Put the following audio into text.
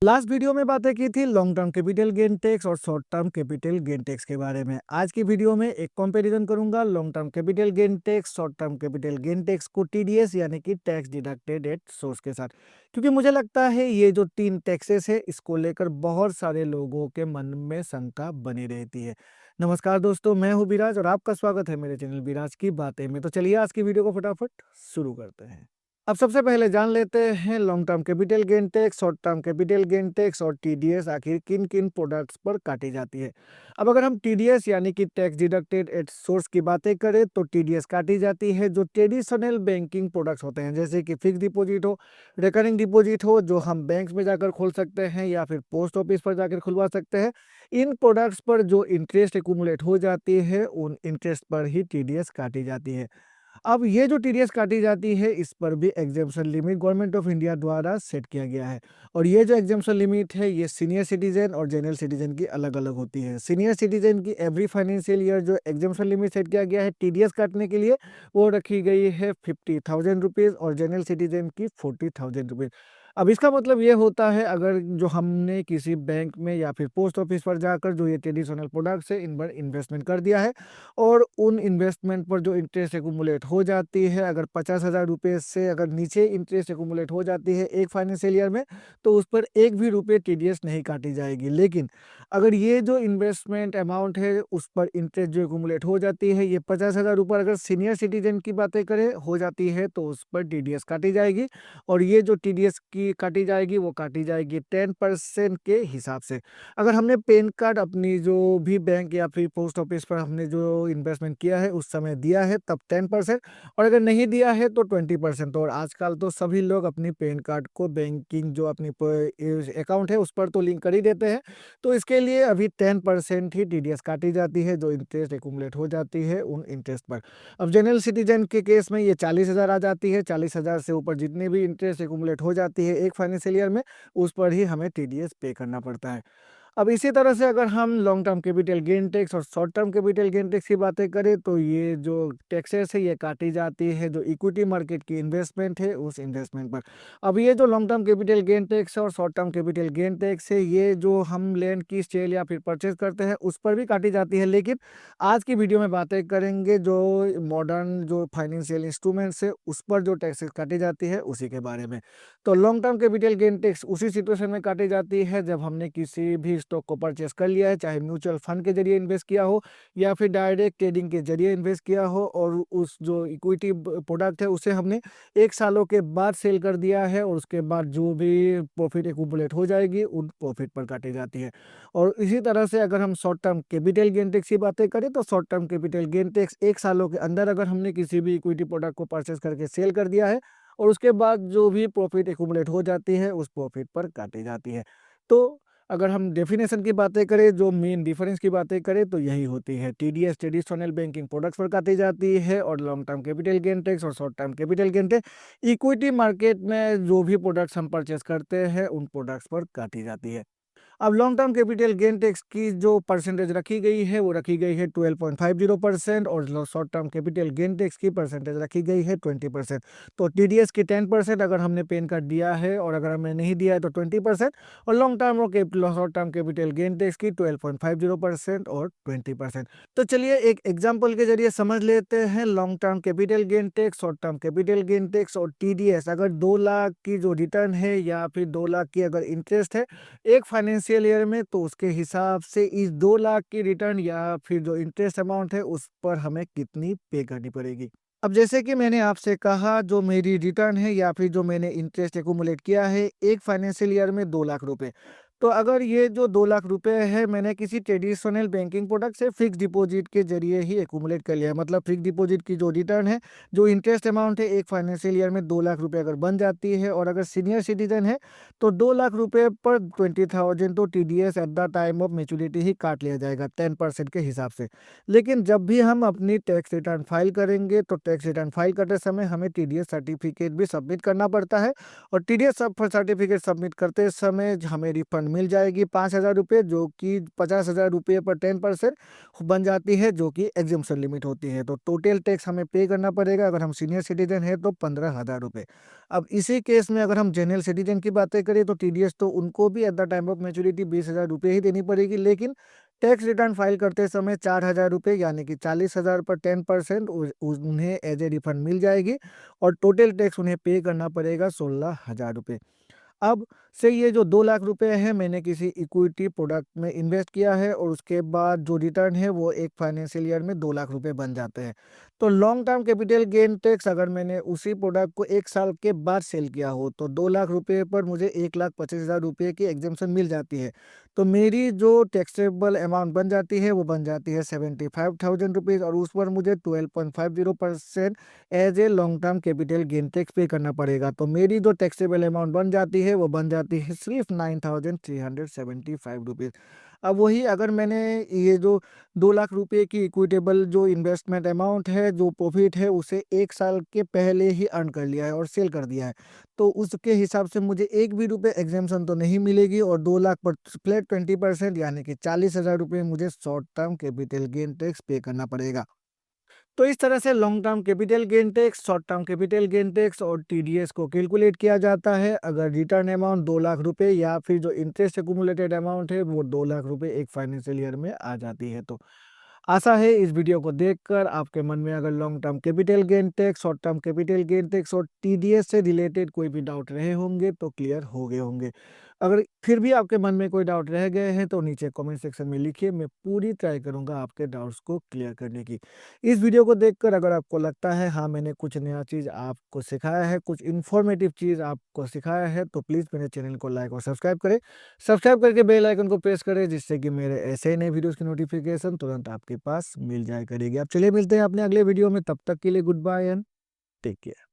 Last video में बातें की थी long term capital gain tax और short term capital gain tax के बारे में। आज की वीडियो में एक कंपैरिजन करूंगा long term capital gain tax short term capital gain tax को टीडीएस यानी कि टैक्स डिडक्टेड एट सोर्स के साथ, क्योंकि मुझे लगता है ये जो तीन टैक्सेस है इसको लेकर बहुत सारे लोगों के मन में शंका बनी रहती है। नमस्कार दोस्तों, मैं हूं विराज और आपका स्वागत है मेरे चैनल विराज की बातें में। तो चलिए आज की वीडियो को फटाफट शुरू करते हैं। अब सबसे पहले जान लेते हैं long term capital gain tax, short term capital gain tax और टीडीएस आखिर किन किन प्रोडक्ट्स पर काटी जाती है। अब अगर हम टीडीएस यानी कि टैक्स डिडक्टेड एट सोर्स की बातें करें तो टीडीएस काटी जाती है जो ट्रेडिशनल बैंकिंग प्रोडक्ट्स होते हैं, जैसे कि फिक्स डिपॉजिट हो, रिकरिंग डिपॉजिट हो, जो हम बैंक में जाकर खोल सकते हैं या फिर पोस्ट ऑफिस पर जाकर खुलवा सकते हैं। इन प्रोडक्ट्स पर जो इंटरेस्ट एक्यूमुलेट हो जाती है उन इंटरेस्ट पर ही टीडीएस काटी जाती है। अब ये जो टीडीएस काटी जाती है इस पर भी exemption limit government of India द्वारा सेट किया गया है। और ये जो एग्जेम्पशन लिमिट है ये सीनियर सिटीजन और जनरल सिटीजन की अलग अलग होती है। सीनियर सिटीजन की एवरी फाइनेंशियल ईयर जो एग्जेम्पशन लिमिट सेट किया गया है टीडीएस काटने के लिए वो रखी गई है 50,000 रुपीज़ और जनरल सिटीजन की 40,000 रुपीज़। अब इसका मतलब ये होता है अगर जो हमने किसी बैंक में या फिर पोस्ट ऑफिस पर जाकर जो ये ट्रेडिशनल प्रोडक्ट्स है इन पर इन्वेस्टमेंट कर दिया है और उन इन्वेस्टमेंट पर जो इंटरेस्ट एक्यूमुलेट हो जाती है, अगर 50,000 रुपये से अगर नीचे इंटरेस्ट एक्यूमुलेट हो जाती है एक फाइनेंशियल ईयर में, तो उस पर एक भी रुपये टीडीएस नहीं काटी जाएगी। लेकिन अगर ये जो इन्वेस्टमेंट अमाउंट है उस पर इंटरेस्ट जो एक्यूमुलेट हो जाती है ये 50,000 रुपये अगर सीनियर सिटीजन की बातें करें हो जाती है तो उस पर टीडीएस काटी जाएगी। और ये जो टीडीएस की काटी जाएगी वो काटी जाएगी 10% के हिसाब से। अगर हमने पैन कार्ड अपनी जो भी बैंक या फिर पोस्ट ऑफिस पर हमने जो इन्वेस्टमेंट किया है उस समय दिया है तब 10%, और अगर नहीं दिया है तो 20%। और आजकल तो सभी लोग अपनी पैन कार्ड को बैंकिंग जो अपनी अकाउंट है उस पर तो लिंक कर ही देते हैं, तो इसके लिए अभी 10% ही टीडीएस काटी जाती है जो इंटरेस्ट एक्यूमुलेट हो जाती है उन इंटरेस्ट पर। अब जनरल सिटीजन के केस में ये 40,000 आ जाती है। 40,000 से ऊपर जितनी भी इंटरेस्ट एक्यूमुलेट हो जाती है एक फाइनेंशियल ईयर में उस पर ही हमें टीडीएस पे करना पड़ता है। अब इसी तरह से अगर हम long term capital gain tax और short term capital gain tax की बातें करें तो ये जो टैक्सेस है ये काटी जाती है जो इक्विटी मार्केट की इन्वेस्टमेंट है उस इन्वेस्टमेंट पर। अब ये जो long term capital gain tax और short term capital gain tax है ये जो हम लैंड की सेल या फिर परचेज करते हैं उस पर भी काटी जाती है। लेकिन आज की वीडियो में बातें करेंगे जो मॉडर्न जो फाइनेंशियल इंस्ट्रूमेंट्स है उस पर जो टैक्सेस काटी जाती है उसी के बारे में। तो long term capital gain tax उसी सिचुएशन में काटी जाती है जब हमने किसी भी स्टॉक को परचेस कर लिया है, चाहे म्यूचुअल फंड के जरिए इन्वेस्ट किया हो या फिर डायरेक्ट ट्रेडिंग के जरिए इन्वेस्ट किया हो, और उस जो इक्विटी प्रोडक्ट है उसे हमने 1 सालों के बाद सेल कर दिया है और उसके बाद जो भी प्रॉफिट एक्यूमुलेट हो जाएगी उन प्रॉफिट पर काटी जाती है। और इसी तरह से अगर हम short term capital gain tax की बातें करें तो short term capital gain tax 1 सालों के अंदर अगर हमने किसी भी इक्विटी प्रोडक्ट को परचेस करके सेल कर दिया है और उसके बाद जो भी प्रॉफिट एक्यूमुलेट हो जाती है उस प्रॉफिट पर काटी जाती है। तो अगर हम डेफिनेशन की बातें करें, जो मेन डिफरेंस की बातें करें तो यही होती है। टीडीएस ट्रेडिशनल बैंकिंग प्रोडक्ट्स पर काटी जाती है और long term capital gain tax और short term capital gain tax equity market में जो भी प्रोडक्ट्स हम परचेस करते हैं उन प्रोडक्ट्स पर काटी जाती है। अब long term capital gain tax की जो परसेंटेज रखी गई है वो रखी गई है 12.50% और short term capital gain tax की परसेंटेज रखी गई है 20%। तो टीडीएस की 10% अगर हमने पैन कार्ड दिया है और अगर हमने नहीं दिया है तो 20%, और लॉन्ग टर्म और short term capital gain tax की 12.50% और 20%। तो चलिए एक एग्जाम्पल के जरिए समझ लेते हैं long term capital gain tax, short term capital gain tax और टीडीएस। अगर 2 लाख की जो रिटर्न है या फिर 2 लाख की अगर इंटरेस्ट है एक फाइनेंशियल ईयर में, तो उसके हिसाब से इस 2 लाख की रिटर्न या फिर जो इंटरेस्ट अमाउंट है उस पर हमें कितनी पे करनी पड़ेगी। अब जैसे कि मैंने आपसे कहा जो मेरी रिटर्न है या फिर जो मैंने इंटरेस्ट एक्यूमुलेट किया है एक फाइनेंशियल ईयर में 2 लाख रुपए, तो अगर ये जो 2 लाख रुपए है मैंने किसी ट्रेडिशनल बैंकिंग प्रोडक्ट से फिक्स डिपॉजिट के जरिए ही एक्यूमुलेट कर लिया है, मतलब फिक्स डिपॉजिट की जो रिटर्न है जो इंटरेस्ट अमाउंट है एक फाइनेंशियल ईयर में 2 लाख रुपए अगर बन जाती है, और अगर सीनियर सिटीजन है तो 2 लाख रुपए पर 20,000 तो TDS at the time of maturity ही काट लिया जाएगा 10% के हिसाब से। लेकिन जब भी हम अपनी टैक्स रिटर्न फाइल करेंगे तो टैक्स रिटर्न फाइल करते समय हमें टीडीएस सर्टिफिकेट भी सबमिट करना पड़ता है, और टीडीएस सर्टिफिकेट सबमिट करते समय हमें रिफंड रिफंड मिल जाएगी 5,000 रुपये, जो कि 50,000 रुपये पर 10% बन जाती है, जो कि एग्जम्पशन लिमिट होती है। तो टोटल टैक्स हमें पे करना पड़ेगा अगर हम सीनियर सिटीजन है तो 15,000 रुपये। अब इसी केस में अगर हम जनरल सिटीजन की बातें करें तो टीडीएस तो उनको भी eight the time of maturity 20,000 रुपये ही देनी पड़ेगी, लेकिन टैक्स रिटर्न फाइल करते समय 4,000 रुपये यानी कि 40,000 पर 10% उन्हें एज ए रिफंड मिल जाएगी और टोटल टैक्स उन्हें पे करना पड़ेगा 16,000 रुपये। अब से ये जो 2 लाख रुपए है मैंने किसी इक्विटी प्रोडक्ट में इन्वेस्ट किया है और उसके बाद जो रिटर्न है वो एक फाइनेंशियल ईयर में 2 लाख रुपए बन जाते हैं। तो long term capital gain tax अगर मैंने उसी प्रोडक्ट को 1 साल के बाद सेल किया हो तो 2 लाख रुपए पर मुझे 1,25,000 रुपये की एग्जम्पशन मिल जाती है। तो मेरी जो टैक्सेबल अमाउंट बन जाती है वो बन जाती है 75,000 रुपीज़ और उस पर मुझे 12.50% as a long term capital gain tax pay करना पड़ेगा। तो मेरी जो टैक्सेबल अमाउंट बन जाती है वो बन जाती है सिर्फ 9,375 रुपीज़। अब वही अगर मैंने ये जो 2 लाख रुपए की इक्विटेबल जो इन्वेस्टमेंट अमाउंट है, जो प्रॉफिट है, उसे 1 साल के पहले ही अर्न कर लिया है और सेल कर दिया है, तो उसके हिसाब से मुझे 1 भी रुपए एग्जेम्पशन तो नहीं मिलेगी और 2 लाख पर फ्लैट 20% यानी कि 40,000 रुपये मुझे short term capital gain tax pay करना पड़ेगा। तो इस तरह से long term capital gain tax, short term capital gain tax और टीडीएस को कैलकुलेट किया जाता है अगर रिटर्न अमाउंट 2 लाख रुपए या फिर जो इंटरेस्ट एक्यूमुलेटेड अमाउंट है वो 2 लाख रुपए एक फाइनेंशियल ईयर में आ जाती है। तो आशा है इस वीडियो को देखकर आपके मन में अगर long term capital gain tax, short term capital gain tax और टीडीएस से रिलेटेड कोई भी डाउट रहे होंगे तो क्लियर हो गए होंगे। अगर फिर भी आपके मन में कोई डाउट रह गए हैं तो नीचे कमेंट सेक्शन में लिखिए, मैं पूरी ट्राई करूंगा आपके डाउट्स को क्लियर करने की। इस वीडियो को देखकर अगर आपको लगता है हाँ मैंने कुछ नया चीज़ आपको सिखाया है, कुछ इन्फॉर्मेटिव चीज़ आपको सिखाया है, तो प्लीज़ मेरे चैनल को लाइक और सब्सक्राइब करें। सब्सक्राइब करके बेल आइकन को प्रेस करें जिससे कि मेरे ऐसे नए वीडियोस की नोटिफिकेशन तुरंत आपके पास मिल जाया करेगी। अब चलिए मिलते हैं अपने अगले वीडियो में, तब तक के लिए goodbye and take care.